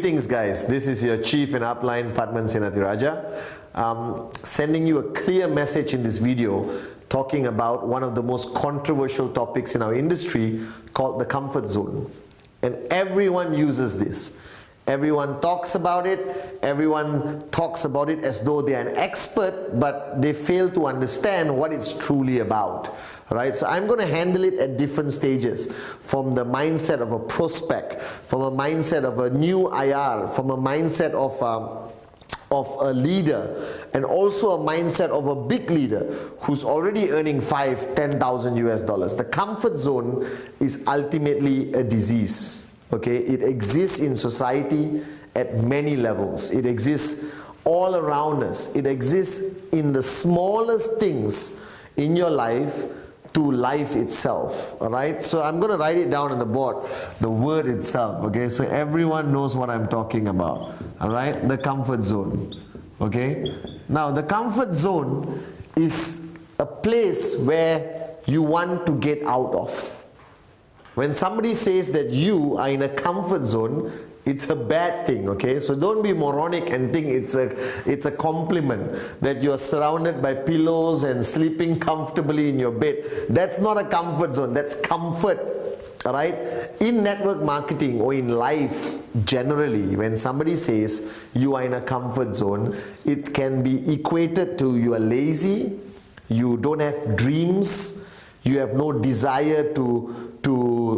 Greetings guys, this is your Chief in Upline, Padman Senathiraja, sending you a clear message in this video talking about one of the most controversial topics in our industry called the comfort zone. And everyone uses this. Everyone talks about it, everyone talks about it as though they are an expert, but they fail to understand what it's truly about. Right? So I'm going to handle it at different stages, from the mindset of a prospect, from a mindset of a new IR, from a mindset of a leader, and also a mindset of a big leader who's already earning $5,000–10,000 US. The comfort zone is ultimately a disease. Okay, it exists in society at many levels. It exists all around us. It exists in the smallest things in your life to life itself. All right, so I'm going to write it down on the board, the word itself. Okay, so everyone knows what I'm talking about. All right, the comfort zone. Okay, now the comfort zone is a place where you want to get out of. When somebody says that you are in a comfort zone, it's a bad thing, okay? So don't be moronic and think it's a compliment that you're surrounded by pillows and sleeping comfortably in your bed. That's not a comfort zone, that's comfort, all right? In network marketing or in life generally, when somebody says you are in a comfort zone, it can be equated to you are lazy, you don't have dreams, you have no desire to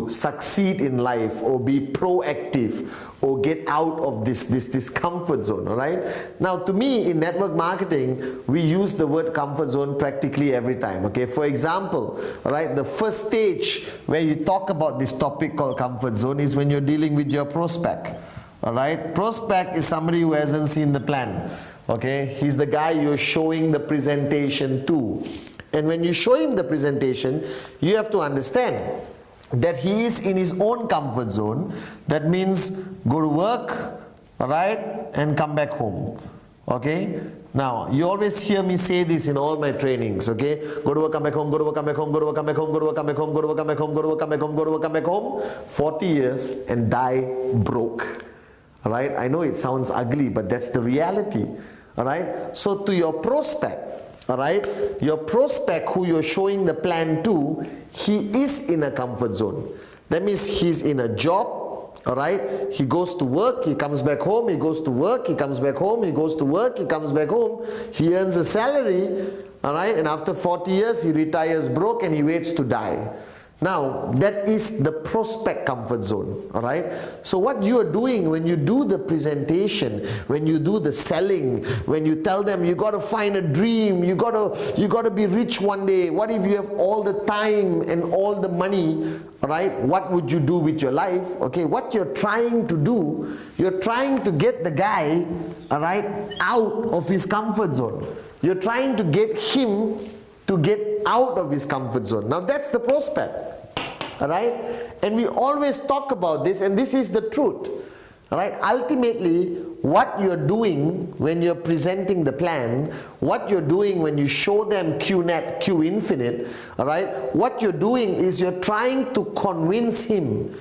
succeed in life or be proactive or get out of this comfort zone. All right, now to me in network marketing we use the word comfort zone practically every time. Okay, for example, all right, the first stage where you talk about this topic called comfort zone is when you're dealing with your prospect. All right, prospect is somebody who hasn't seen the plan. Okay, he's the guy you're showing the presentation to. And when you show him the presentation, you have to understand that he is in his own comfort zone. That means go to work, all right, and come back home. Okay? Now, you always hear me say this in all my trainings, okay? Go to work, come back home, go to work, come back home, go to work, come back home, go to work, come back home, go to work, come back home, go to work, come back home, go to work, come back home. 40 years and die broke. All right? I know it sounds ugly, but that's the reality. All right? So to your prospect, all right, your prospect who you're showing the plan to, he is in a comfort zone. That means he's in a job, all right, he goes to work, he comes back home, he goes to work, he comes back home, he goes to work, he comes back home, he earns a salary, all right, and after 40 years he retires broke and he waits to die. Now, that is the prospect comfort zone, all right? So what you are doing when you do the presentation, when you do the selling, when you tell them you got to find a dream, you got to be rich one day. What if you have all the time and all the money, all right? What would you do with your life? Okay, what you're trying to do, you're trying to get the guy, all right, out of his comfort zone. You're trying to get him to get out of his comfort zone. Now that's the prospect, all right? And we always talk about this, and this is the truth, all right? Ultimately, what you're doing when you're presenting the plan, what you're doing when you show them QNet, Q Infinite, all right? What you're doing is you're trying to convince him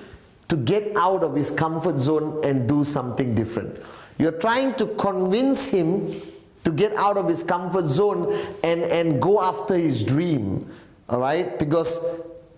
to get out of his comfort zone and do something different. You're trying to convince him to get out of his comfort zone and go after his dream, all right? Because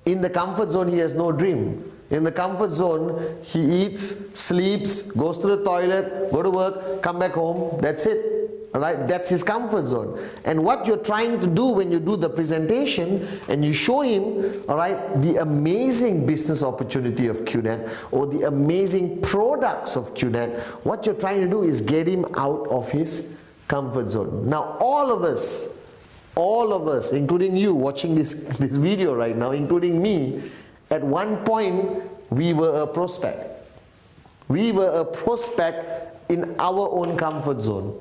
in the comfort zone he has no dream. In the comfort zone he eats, sleeps, goes to the toilet, go to work, come back home, that's it, all right? That's his comfort zone. And what you're trying to do when you do the presentation and you show him, all right, the amazing business opportunity of QNet or the amazing products of QNet, what you're trying to do is get him out of his comfort zone. Now all of us, including you watching this video right now, including me, at one point we were a prospect. We were a prospect in our own comfort zone,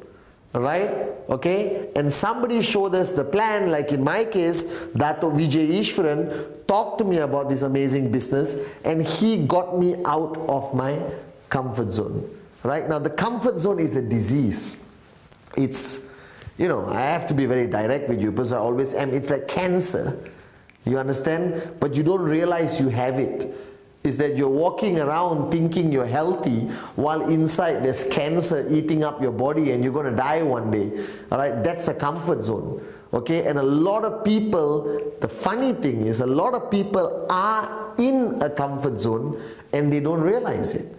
right? Okay, and somebody showed us the plan, like in my case, Dato Vijay Ishwaran talked to me about this amazing business and he got me out of my comfort zone. Right? Now the comfort zone is a disease. It's, you know, I have to be very direct with you because I always am. It's like cancer, you understand? But you don't realize you have it. is that you're walking around thinking you're healthy while inside there's cancer eating up your body and you're going to die one day. All right, that's a comfort zone. Okay, and a lot of people, the funny thing is, a lot of people are in a comfort zone and they don't realize it.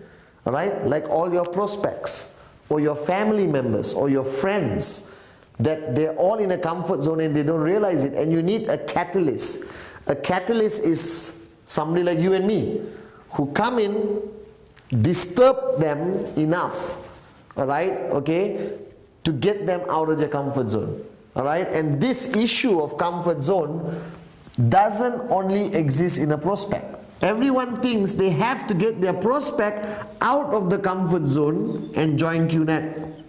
All right, like all your prospects or your family members or your friends, that they're all in a comfort zone and they don't realize it, and you need a catalyst. A catalyst is somebody like you and me, who come in, disturb them enough, all right, okay, to get them out of their comfort zone, all right. And this issue of comfort zone doesn't only exist in a prospect. Everyone thinks they have to get their prospect out of the comfort zone and join QNet,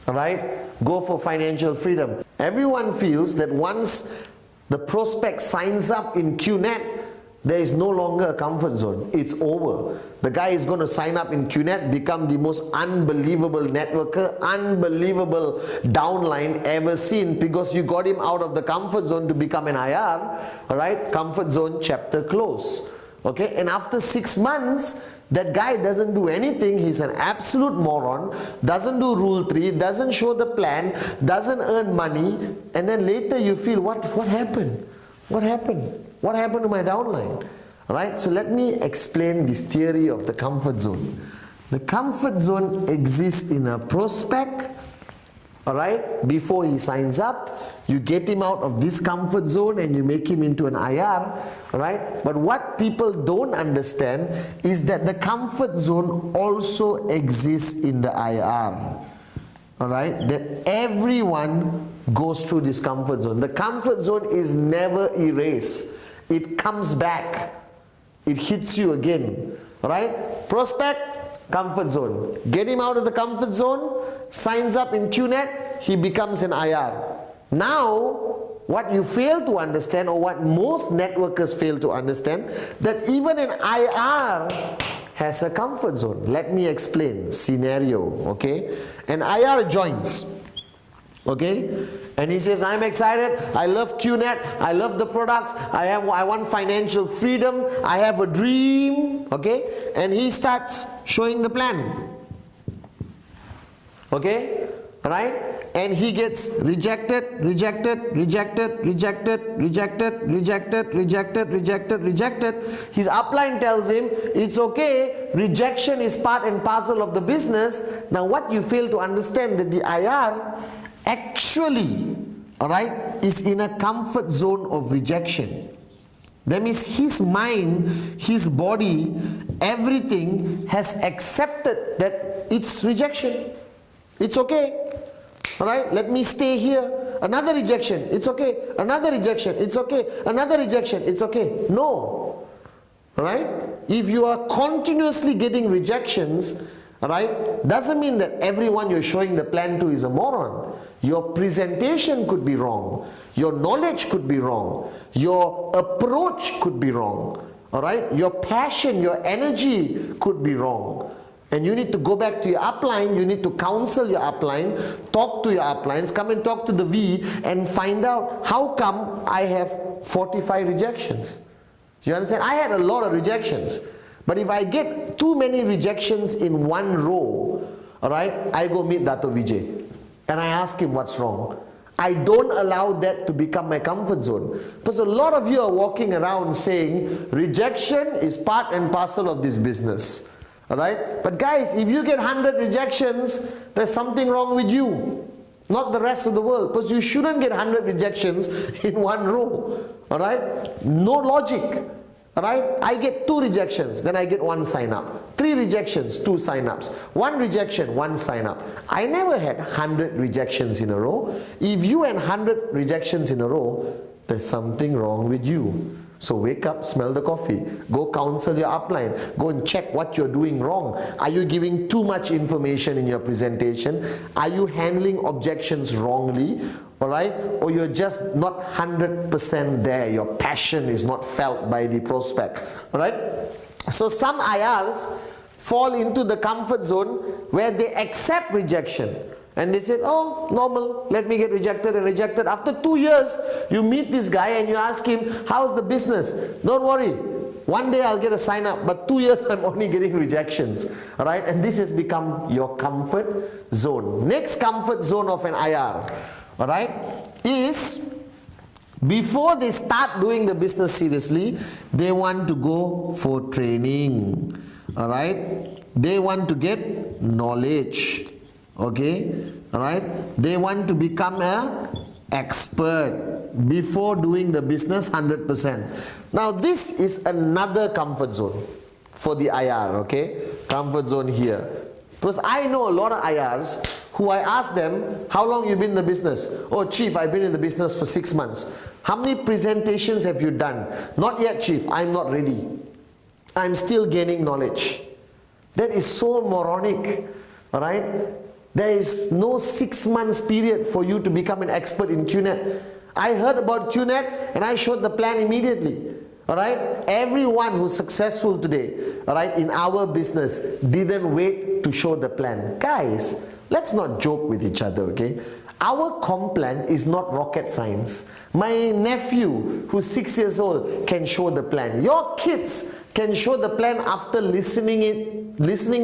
all right, go for financial freedom. Everyone feels that once the prospect signs up in QNet, there is no longer a comfort zone. It's over. The guy is going to sign up in QNet, become the most unbelievable networker, unbelievable downline ever seen, because you got him out of the comfort zone to become an IR. All right, comfort zone chapter close. Okay, and after 6 months, that guy doesn't do anything. He's an absolute moron, doesn't do rule 3, doesn't show the plan, doesn't earn money, and then later you feel, what happened? What happened? What happened to my downline? Alright, so let me explain this theory of the comfort zone. The comfort zone exists in a prospect, alright, before he signs up. You get him out of this comfort zone and you make him into an IR, alright. But what people don't understand is that the comfort zone also exists in the IR. Alright, that everyone goes through this comfort zone. The comfort zone is never erased. It comes back. It hits you again. Alright, prospect, comfort zone. Get him out of the comfort zone, signs up in QNet, he becomes an IR. Now, what you fail to understand, or what most networkers fail to understand, that even an IR has a comfort zone. Let me explain. Scenario, okay? An IR joins, okay? And he says, I'm excited, I love QNet, I love the products, I want financial freedom, I have a dream, okay? And he starts showing the plan, okay? Right? And he gets rejected, rejected, rejected, rejected, rejected, rejected, rejected, rejected, rejected. His upline tells him, it's okay, rejection is part and parcel of the business. Now what you fail to understand, that the IR actually, alright, is in a comfort zone of rejection. That means his mind, his body, everything has accepted that it's rejection. It's okay. Alright, let me stay here. Another rejection, it's okay. Another rejection, it's okay. Another rejection, it's okay. No. Alright? If you are continuously getting rejections, alright, doesn't mean that everyone you're showing the plan to is a moron. Your presentation could be wrong. Your knowledge could be wrong. Your approach could be wrong. Alright? Your passion, your energy could be wrong. And you need to go back to your upline, you need to counsel your upline, talk to your uplines, come and talk to the V and find out, how come I have 45 rejections? You understand? I had a lot of rejections. But if I get too many rejections in one row, alright, I go meet Dato Vijay and I ask him what's wrong. I don't allow that to become my comfort zone. Because a lot of you are walking around saying, rejection is part and parcel of this business. Alright? But guys, if you get 100 rejections, there's something wrong with you, not the rest of the world. Because you shouldn't get 100 rejections in one row. Alright? No logic. Alright? I get 2 rejections, then I get 1 sign up. 3 rejections, 2 sign ups. 1 rejection, 1 sign up. I never had 100 rejections in a row. If you had 100 rejections in a row, there's something wrong with you. So wake up, smell the coffee, go counsel your upline, go and check what you're doing wrong. Are you giving too much information in your presentation? Are you handling objections wrongly? Alright? Or you're just not 100% there, your passion is not felt by the prospect. Alright? So some IRs fall into the comfort zone where they accept rejection. And they said, oh, normal, let me get rejected and rejected. After 2 years, you meet this guy and you ask him, how's the business? Don't worry, One day I'll get a sign up, but 2 years I'm only getting rejections. All right, and this has become your comfort zone. Next comfort zone of an IR, all right, is before they start doing the business seriously, they want to go for training. All right, they want to get knowledge. Okay, all right, they want to become a expert before doing the business 100%. Now this is another comfort zone for the IR, okay? Comfort zone here. Because I know a lot of IRs who I ask them, how long you been in the business? Oh Chief, I've been in the business for 6 months. How many presentations have you done? Not yet Chief, I'm not ready. I'm still gaining knowledge. That is so moronic, alright? There is no 6 months period for you to become an expert in QNet. I heard about QNet and I showed the plan immediately. Alright? Everyone who's successful today, alright, in our business didn't wait to show the plan. Guys, let's not joke with each other, okay? Our comp plan is not rocket science. My nephew who's 6 years old can show the plan. Your kids can show the plan after listening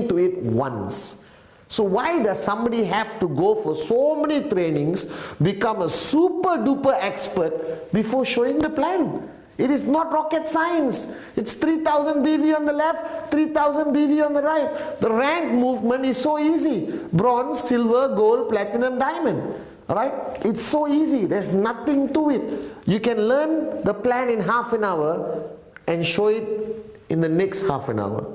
to it once. So why does somebody have to go for so many trainings, become a super duper expert before showing the plan? It is not rocket science. It's 3000 BV on the left, 3000 BV on the right. The rank movement is so easy. Bronze, silver, gold, platinum, diamond. Alright? It's so easy. There's nothing to it. You can learn the plan in half an hour and show it in the next half an hour.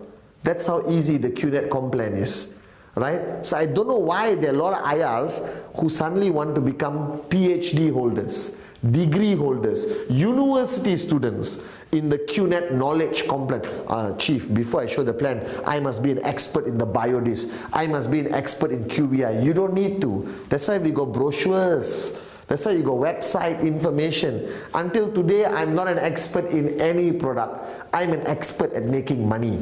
That's how easy the QNet comp plan is. Right? So I don't know why there are a lot of IRs who suddenly want to become PhD holders, degree holders, university students in the QNet knowledge comp plan. Chief, before I show the plan, I must be an expert in the biodis. I must be an expert in QBI. You don't need to. That's why we got brochures. That's why you got website information. Until today, I'm not an expert in any product. I'm an expert at making money.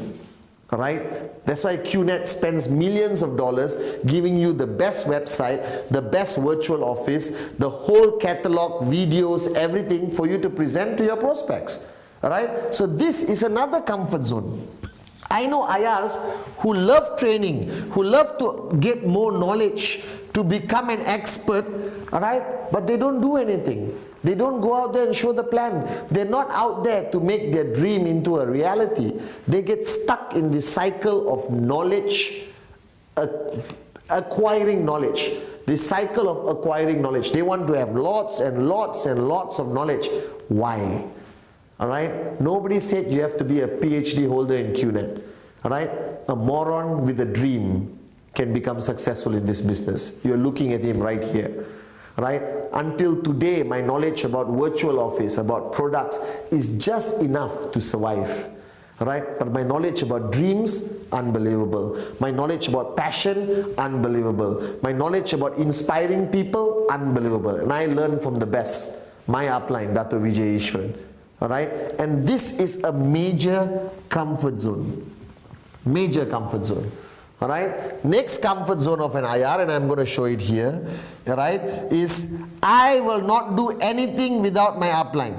Alright? That's why QNet spends millions of dollars giving you the best website, the best virtual office, the whole catalog, videos, everything for you to present to your prospects. Alright? So this is another comfort zone. I know IRs who love training, who love to get more knowledge, to become an expert, alright? But they don't do anything. They don't go out there and show the plan. They're not out there to make their dream into a reality. They get stuck in the cycle of knowledge, acquiring knowledge. The cycle of acquiring knowledge. They want to have lots and lots and lots of knowledge. Why? Alright? Nobody said you have to be a PhD holder in QNet. Alright? A moron with a dream can become successful in this business. You're looking at him right here. Right? Until today, my knowledge about virtual office, about products is just enough to survive. Right? But my knowledge about dreams, unbelievable. My knowledge about passion, unbelievable. My knowledge about inspiring people, unbelievable. And I learn from the best. My upline, Dato Vijay Ishwaran. Alright? And this is a major comfort zone. Major comfort zone. Alright, next comfort zone of an IR, and I'm going to show it here, alright, is I will not do anything without my upline.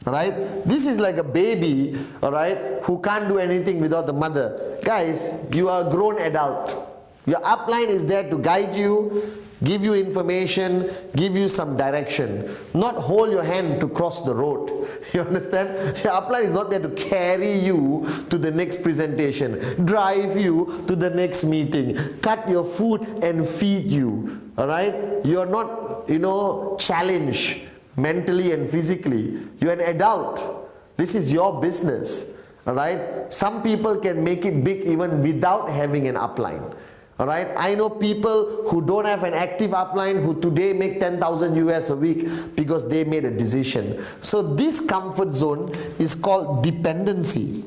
Alright, this is like a baby, alright, who can't do anything without the mother. Guys, you are a grown adult. Your upline is there to guide you, give you information, give you some direction, not hold your hand to cross the road. You understand? Your upline is not there to carry you to the next presentation, drive you to the next meeting, cut your food and feed you. Alright? You are not, challenged mentally and physically. You are an adult. This is your business. Alright? Some people can make it big even without having an upline. Alright, I know people who don't have an active upline who today make 10,000 US a week because they made a decision. So this comfort zone is called dependency.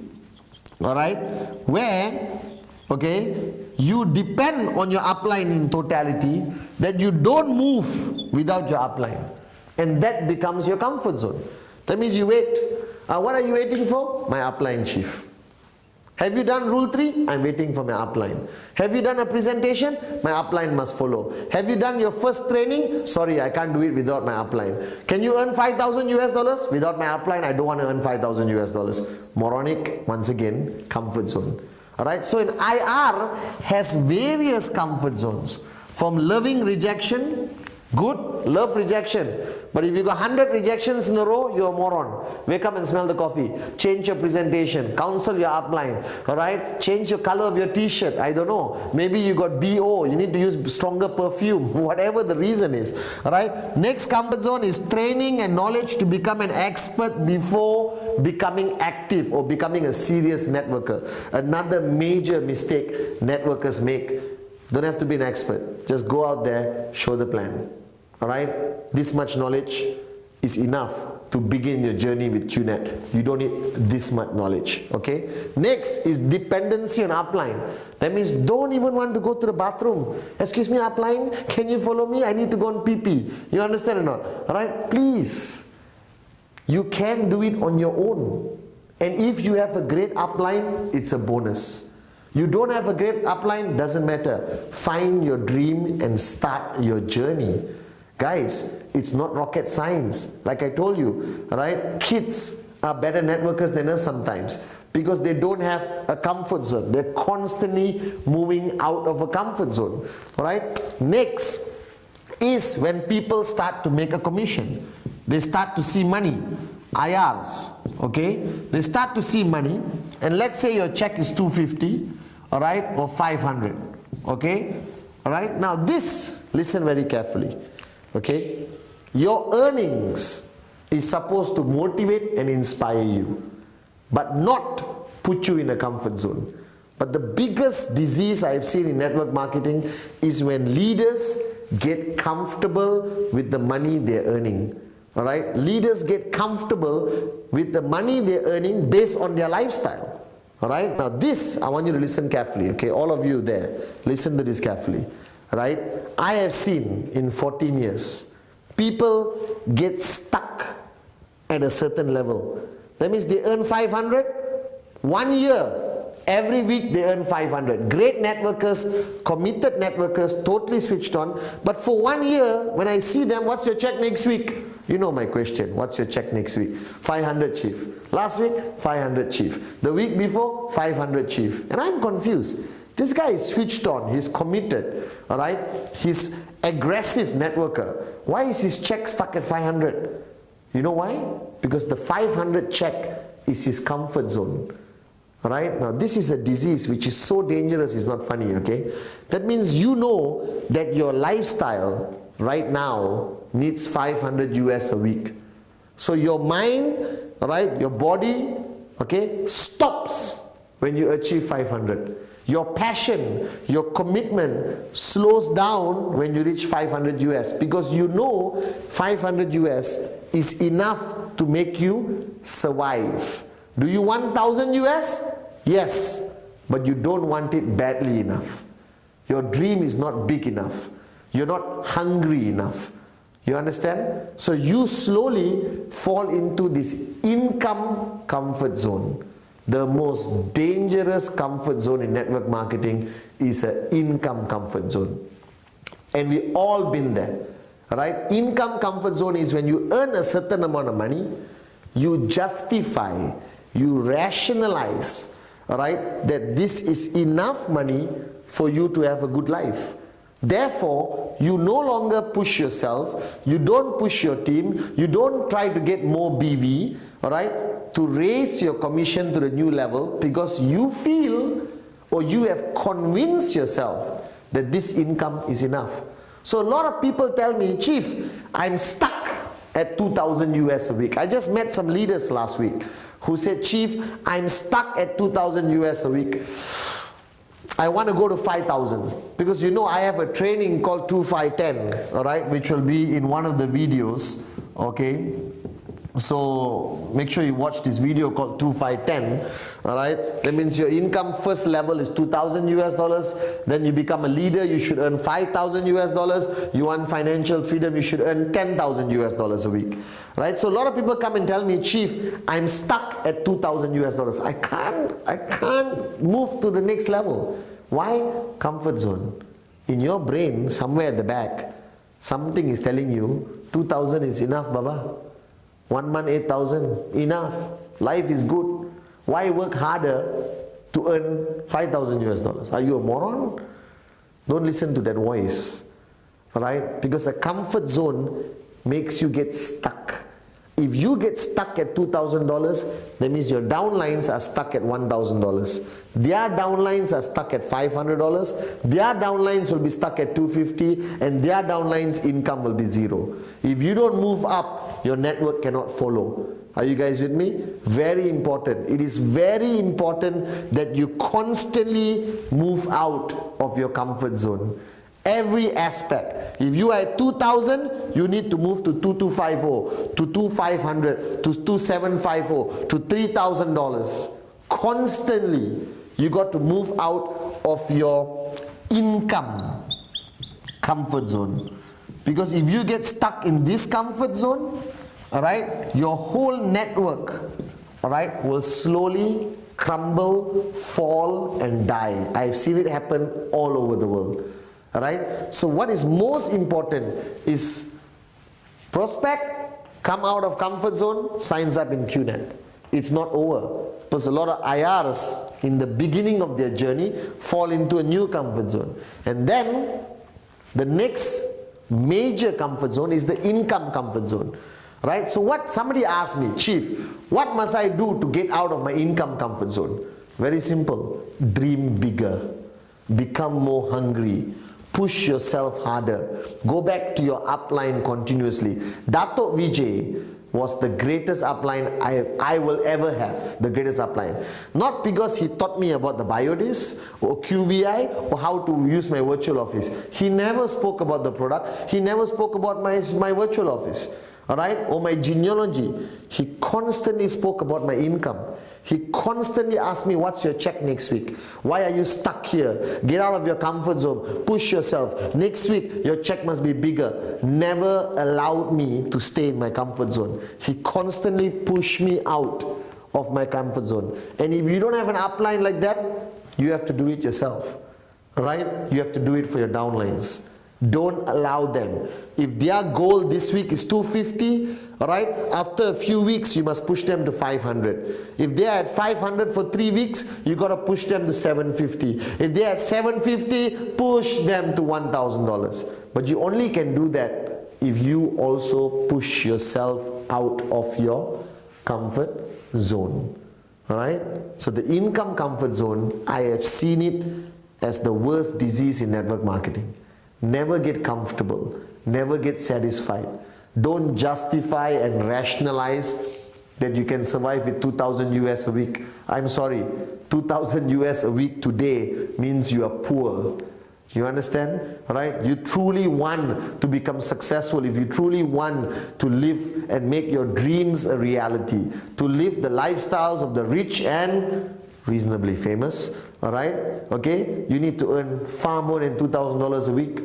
Alright, where, okay, you depend on your upline in totality, that you don't move without your upline. And that becomes your comfort zone. That means you wait. What are you waiting for? My upline, chief. Have you done rule 3? I'm waiting for my upline. Have you done a presentation? My upline must follow. Have you done your first training? Sorry, I can't do it without my upline. Can you earn 5,000 US dollars? Without my upline, I don't want to earn 5,000 US dollars. Moronic, once again, comfort zone. Alright, so in IR has various comfort zones. From loving rejection, good, love rejection. But if you got 100 rejections in a row, you're a moron. Wake up and smell the coffee. Change your presentation. Counsel your upline. Alright? Change your color of your t-shirt. I don't know. Maybe you got BO. You need to use stronger perfume. Whatever the reason is. Alright? Next comfort zone is training and knowledge to become an expert before becoming active or becoming a serious networker. Another major mistake networkers make. Don't have to be an expert. Just go out there, show the plan. Alright? This much knowledge is enough to begin your journey with QNet. You don't need this much knowledge. Okay? Next is dependency on upline. That means don't even want to go to the bathroom. Excuse me, upline, can you follow me? I need to go on PP. You understand or not? Alright? Please. You can do it on your own. And if you have a great upline, it's a bonus. You don't have a great upline, doesn't matter. Find your dream and start your journey. Guys, it's not rocket science. Like I told you, right? Kids are better networkers than us sometimes because they don't have a comfort zone. They're constantly moving out of a comfort zone. Alright? Next is when people start to make a commission. They start to see money. IRs. Okay? They start to see money, and let's say your check is 250, alright, or 500. Okay? Alright? Now this, listen very carefully. Okay, your earnings is supposed to motivate and inspire you, but not put you in a comfort zone. But the biggest disease I've seen in network marketing is when leaders get comfortable with the money they're earning. Alright, leaders get comfortable with the money they're earning based on their lifestyle. Alright, now this, I want you to listen carefully. Okay, all of you there, listen to this carefully. Right? I have seen in 14 years, people get stuck at a certain level. That means they earn 500, 1 year, every week they earn 500. Great networkers, committed networkers, totally switched on. But for 1 year, when I see them, what's your check next week? You know my question, what's your check next week? 500 chief. Last week, 500 chief. The week before, 500 chief. And I'm confused. This guy is switched on, he's committed, alright? He's aggressive networker. Why is his check stuck at 500? You know why? Because the 500 check is his comfort zone. Alright? Now this is a disease which is so dangerous, it's not funny, okay? That means you know that your lifestyle right now needs 500 US a week. So your mind, alright, your body, okay, stops when you achieve 500. Your passion, your commitment slows down when you reach 500 US because you know 500 US is enough to make you survive. Do you want 1,000 US? Yes, but you don't want it badly enough. Your dream is not big enough. You're not hungry enough. You understand? So you slowly fall into this income comfort zone. The most dangerous comfort zone in network marketing is an income comfort zone. And we all been there. Right? Income comfort zone is when you earn a certain amount of money, you justify, you rationalize, right, that this is enough money for you to have a good life. Therefore, you no longer push yourself, you don't push your team, you don't try to get more BV, alright, to raise your commission to the new level because you feel or you have convinced yourself that this income is enough. So a lot of people tell me, Chief, I'm stuck at 2,000 US a week. I just met some leaders last week who said, Chief, I'm stuck at 2,000 US a week. I want to go to 5,000 because you know I have a training called 2510, all right, which will be in one of the videos, okay, So make sure you watch this video called 2510. All right, that means your income first level is 2,000 US dollars. Then you become a leader, you should earn 5,000 US dollars. You want financial freedom, you should earn 10,000 US dollars a week. Right? So a lot of people come and tell me, Chief, I'm stuck at 2,000 US dollars. I can't move to the next level. Why? Comfort zone. In your brain, somewhere at the back, something is telling you 2,000 is enough, Baba. 1 month 8,000, enough. Life is good. Why work harder to earn 5,000 US dollars? Are you a moron? Don't listen to that voice. Alright? Because a comfort zone makes you get stuck. If you get stuck at $2,000, that means your downlines are stuck at $1,000. Their downlines are stuck at $500. Their downlines will be stuck at $250, and their downlines income will be zero. If you don't move up, your network cannot follow. Are you guys with me? Very important. It is very important that you constantly move out of your comfort zone. Every aspect. If you are at 2,000, you need to move to 2,250, to 2,500, to 2,750, to $3,000. Constantly, you got to move out of your income comfort zone. Because if you get stuck in this comfort zone, all right, your whole network, all right, will slowly crumble, fall, and die. I've seen it happen all over the world. Alright, so what is most important is prospect, come out of comfort zone, signs up in QNet. It's not over. Because a lot of IRs in the beginning of their journey fall into a new comfort zone. And then the next major comfort zone is the income comfort zone. Right? So what somebody asked me, Chief, what must I do to get out of my income comfort zone? Very simple. Dream bigger. Become more hungry. Push yourself harder. Go back to your upline continuously. Dato' Vijay was the greatest upline I will ever have. The greatest upline. Not because he taught me about the Biodis or QVI or how to use my virtual office. He never spoke about the product. He never spoke about my virtual office. Alright? Or my genealogy. He constantly spoke about my income. He constantly asked me, what's your check next week? Why are you stuck here? Get out of your comfort zone. Push yourself. Next week, your check must be bigger. Never allowed me to stay in my comfort zone. He constantly pushed me out of my comfort zone. And if you don't have an upline like that, you have to do it yourself. Alright? You have to do it for your downlines. Don't allow them. If their goal this week is 250, alright, after a few weeks you must push them to 500. If they are at 500 for 3 weeks, you got to push them to 750. If they are at 750, push them to $1,000. But you only can do that if you also push yourself out of your comfort zone. Alright? So the income comfort zone, I have seen it as the worst disease in network marketing. Never get comfortable. Never get satisfied. Don't justify and rationalize that you can survive with 2,000 US a week. I'm sorry, 2,000 US a week today means you are poor. You understand? Right? You truly want to become successful, if you truly want to live and make your dreams a reality, to live the lifestyles of the rich and reasonably famous, alright? Okay? You need to earn far more than $2,000 a week.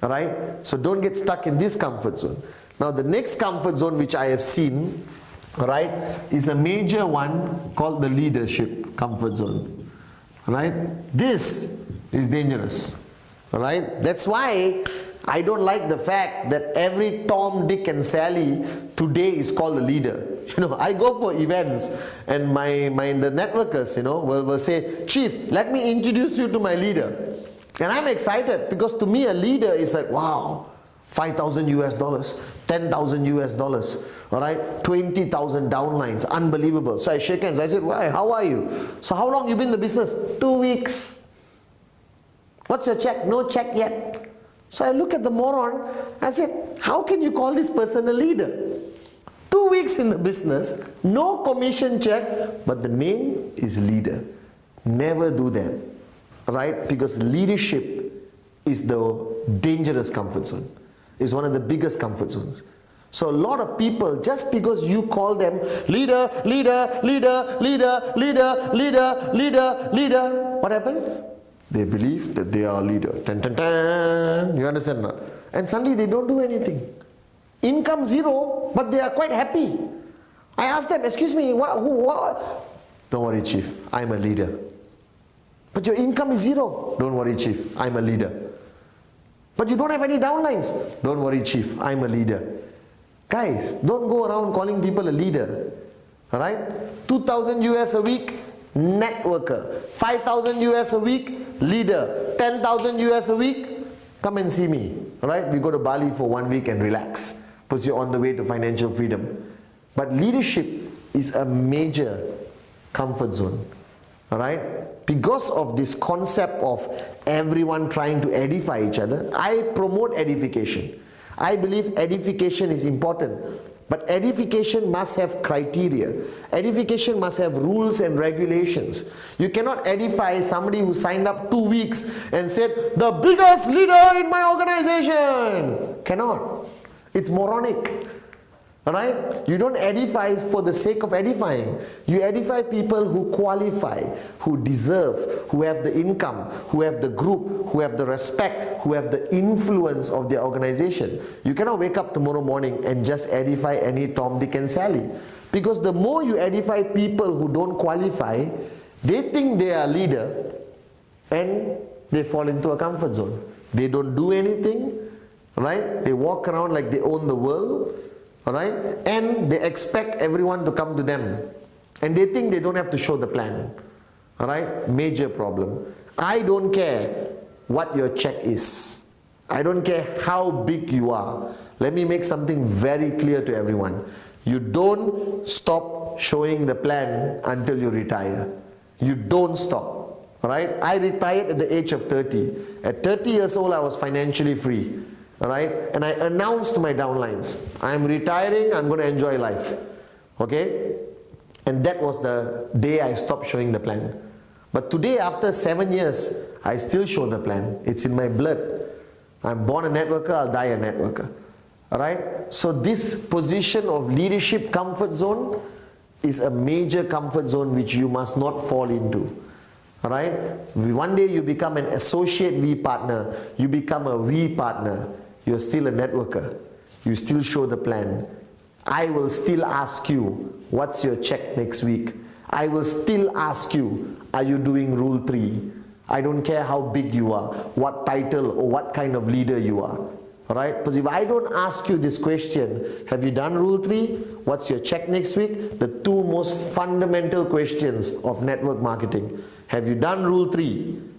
Alright? So don't get stuck in this comfort zone. Now the next comfort zone which I have seen, alright, is a major one called the leadership comfort zone. Alright? This is dangerous. Alright? That's why I don't like the fact that every Tom, Dick and Sally today is called a leader. You know, I go for events and the networkers, you know, will say, Chief, let me introduce you to my leader. And I'm excited because to me a leader is like, wow, 5,000 US dollars, 10,000 US dollars, all right, 20,000 downlines, unbelievable. So I shake hands. I said, why? How are you? So how long you been in the business? 2 weeks. What's your check? No check yet. So I look at the moron. I said, how can you call this person a leader? 2 weeks in the business, no commission check, but the name is leader. Never do that. Right? Because leadership is the dangerous comfort zone. It's one of the biggest comfort zones. So a lot of people, just because you call them leader, leader, leader, leader, leader, leader, leader, leader, what happens? They believe that they are a leader. Tan, tan, tan. You understand not? And suddenly they don't do anything. Income zero, but they are quite happy. I asked them, excuse me, what? Don't worry, chief, I'm a leader. But your income is zero. Don't worry, chief, I'm a leader. But you don't have any downlines. Don't worry, chief, I'm a leader. Guys, don't go around calling people a leader. Alright? 2,000 US a week, networker. 5,000 US a week, leader. 10,000 US a week, come and see me. Alright? We go to Bali for 1 week and relax, because you're on the way to financial freedom. But leadership is a major comfort zone. Alright? Because of this concept of everyone trying to edify each other, I promote edification. I believe edification is important, but edification must have criteria. Edification must have rules and regulations. You cannot edify somebody who signed up 2 weeks and said, the biggest leader in my organization. Cannot. It's moronic. Alright? You don't edify for the sake of edifying. You edify people who qualify, who deserve, who have the income, who have the group, who have the respect, who have the influence of their organization. You cannot wake up tomorrow morning and just edify any Tom, Dick and Sally. Because the more you edify people who don't qualify, they think they are a leader and they fall into a comfort zone. They don't do anything, right? They walk around like they own the world. Alright? And they expect everyone to come to them. And they think they don't have to show the plan. Alright? Major problem. I don't care what your check is. I don't care how big you are. Let me make something very clear to everyone. You don't stop showing the plan until you retire. You don't stop. Alright? I retired at the age of 30. At 30 years old, I was financially free. Alright, and I announced my downlines. I am retiring, I'm going to enjoy life. Okay? And that was the day I stopped showing the plan. But today, after 7 years, I still show the plan. It's in my blood. I'm born a networker, I'll die a networker. Alright? So this position of leadership comfort zone is a major comfort zone which you must not fall into. Alright? One day you become an associate V partner, you become a V partner. You're still a networker. You still show the plan. I will still ask you, what's your check next week? I will still ask you, are you doing rule 3? I don't care how big you are, what title or what kind of leader you are. Alright? Because if I don't ask you this question, have you done rule 3? What's your check next week? The two most fundamental questions of network marketing. Have you done rule 3?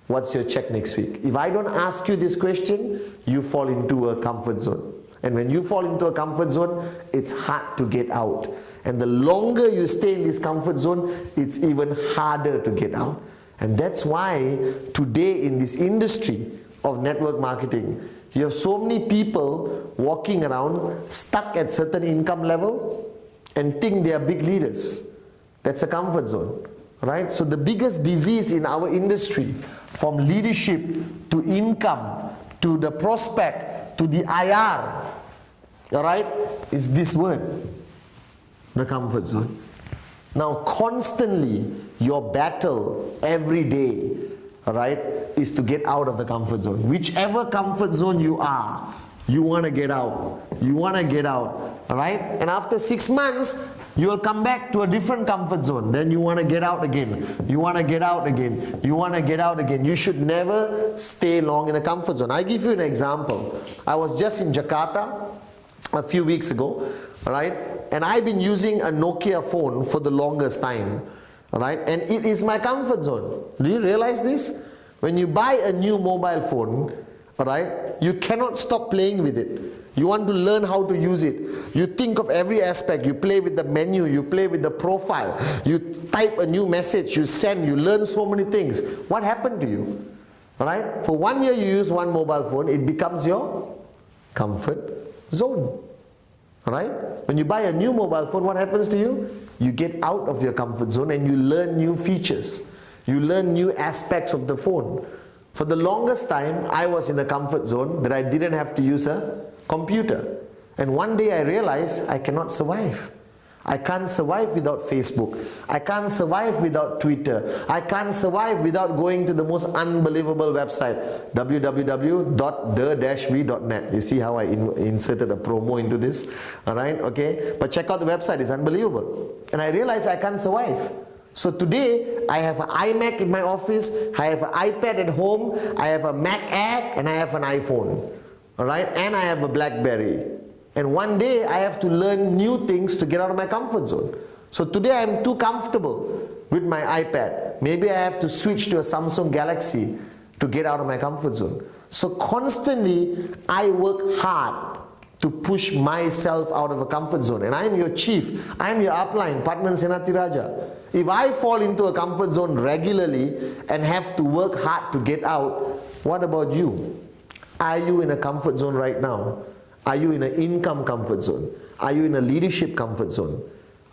What's your check next week? If I don't ask you this question, you fall into a comfort zone. And when you fall into a comfort zone, it's hard to get out. And the longer you stay in this comfort zone, it's even harder to get out. And that's why today in this industry of network marketing, you have so many people walking around stuck at certain income level and think they are big leaders. That's a comfort zone. Right? So the biggest disease in our industry, from leadership to income to the prospect to the IR, alright, is this word, the comfort zone. Now constantly your battle every day, alright, is to get out of the comfort zone. Whichever comfort zone you are, you want to get out. You want to get out, alright? And after 6 months, you will come back to a different comfort zone. Then you want to get out again. You want to get out again. You want to get out again. You should never stay long in a comfort zone. I give you an example. I was just in Jakarta a few weeks ago, right? And I've been using a Nokia phone for the longest time, right? And it is my comfort zone. Do you realize this? When you buy a new mobile phone, right, you cannot stop playing with it. You want to learn how to use it. You think of every aspect. You play with the menu. You play with the profile. You type a new message. You send. You learn so many things. What happened to you? Alright? For 1 year you use one mobile phone. It becomes your comfort zone. Alright? When you buy a new mobile phone, what happens to you? You get out of your comfort zone and you learn new features. You learn new aspects of the phone. For the longest time, I was in a comfort zone that I didn't have to use a computer. And one day I realized I cannot survive. I can't survive without Facebook. I can't survive without Twitter. I can't survive without going to the most unbelievable website, www.the-v.net. You see how I inserted a promo into this? Alright, okay? But check out the website, it's unbelievable. And I realized I can't survive. So today, I have an iMac in my office, I have an iPad at home, I have a Mac Air, and I have an iPhone. Alright? And I have a BlackBerry. And one day I have to learn new things to get out of my comfort zone. So today I'm too comfortable with my iPad. Maybe I have to switch to a Samsung Galaxy to get out of my comfort zone. So constantly I work hard to push myself out of a comfort zone. And I'm your chief, I'm your upline, Padman Senathirajah. If I fall into a comfort zone regularly and have to work hard to get out, what about you? Are you in a comfort zone right now? Are you in an income comfort zone? Are you in a leadership comfort zone?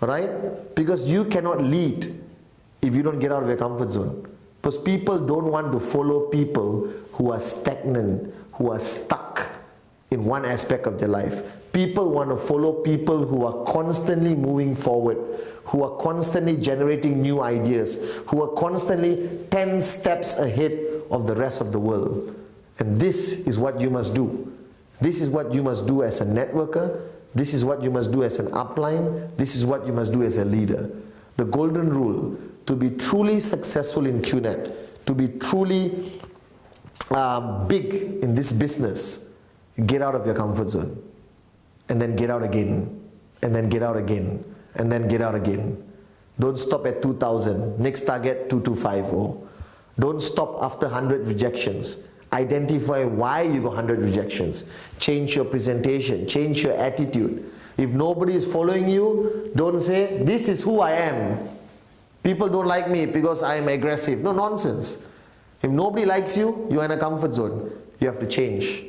Alright? Because you cannot lead if you don't get out of your comfort zone. Because people don't want to follow people who are stagnant, who are stuck in one aspect of their life. People want to follow people who are constantly moving forward, who are constantly generating new ideas, who are constantly 10 steps ahead of the rest of the world. And this is what you must do. This is what you must do as a networker. This is what you must do as an upline. This is what you must do as a leader. The golden rule, to be truly successful in QNet, to be truly big in this business, get out of your comfort zone. And then get out again. And then get out again. And then get out again. Don't stop at 2,000. Next target, 2250. Don't stop after 100 rejections. Identify why you got 100 rejections. Change your presentation, change your attitude. If nobody is following you, don't say, this is who I am. People don't like me because I am aggressive. No, nonsense. If nobody likes you, you are in a comfort zone. You have to change.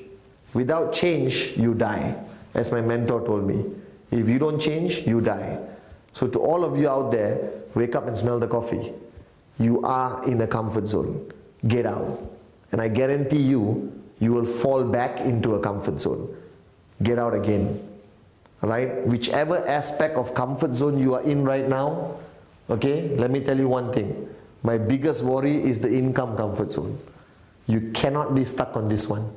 Without change, you die. As my mentor told me. If you don't change, you die. So to all of you out there, wake up and smell the coffee. You are in a comfort zone. Get out. And I guarantee you, you will fall back into a comfort zone. Get out again. Right? Whichever aspect of comfort zone you are in right now, okay, let me tell you one thing. My biggest worry is the income comfort zone. You cannot be stuck on this one.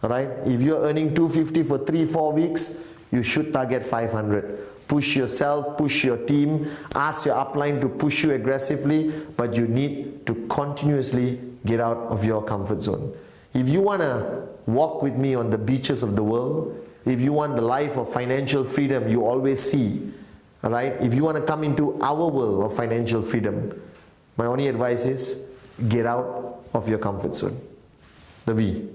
Alright? If you're earning 250 for 3-4 weeks, you should target 500. Push yourself, push your team, ask your upline to push you aggressively, but you need to continuously get out of your comfort zone. If you want to walk with me on the beaches of the world, if you want the life of financial freedom you always see, alright? If you want to come into our world of financial freedom, my only advice is get out of your comfort zone. The V.